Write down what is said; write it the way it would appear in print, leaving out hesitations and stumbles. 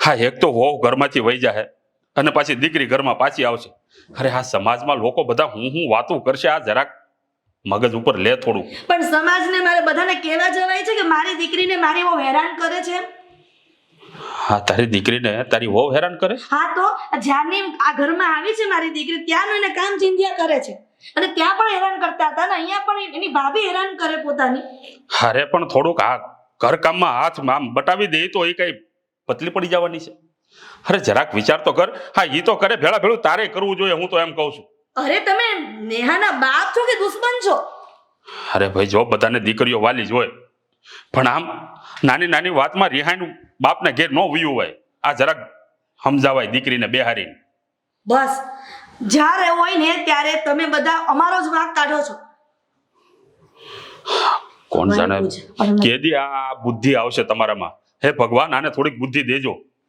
હા, એક તો વહુ ઘરમાંથી વહી જાય અને પાછી દીકરી ઘરમાં પાછી આવશે. અરે આ સમાજમાં લોકો બધા હું વાતું કરશે, આ જરાક મગજ ઉપર લે થોડું. પણ સમાજને મારે બધાને કહેવા જવાય છે કે મારી દીકરીને મારી બહુ હેરાન કરે છે. હા, તારી દીકરીને તારી વહુ હેરાન કરે? હા, તો જ્યારની આ ઘરમાં આવી છે મારી દીકરી ત્યાંનું એને કામ ચીંધ્યા કરે છે. અને ત્યાં પણ હેરાન કરતા હતા ને અહીંયા પણ એની ભાભી હેરાન કરે પોતાની. અરે પણ થોડુંક આ ઘર કામમાં હાથ આમ બટાવી દે તો એ કઈ પતલી પડી જવાની છે? અરે જરાક વિચાર તો કર. હા, ઈ તો કરે, ભેળા ભેળું તારે કરવું જોઈએ, હું તો એમ કહું છું. અરે તમે નેહાના બાપ છો કે દુશ્મન છો? અરે ભાઈ, જો બધાને દીકરીઓ વાલી જ હોય, પણ આમ નાની નાની વાતમાં રિહાઈનું બાપને ઘેર ન વયું હોય. આ જરાક સમજાવાય દીકરીને બેહારીને. બસ જ્યારે હોય ને ત્યારે તમે બધા અમારો જ વાંક કાઢો છો. કોણ જાણે કેદી આ બુદ્ધિ આવશે તમારામાં. હે ભગવાન, આને થોડીક બુદ્ધિ દેજો.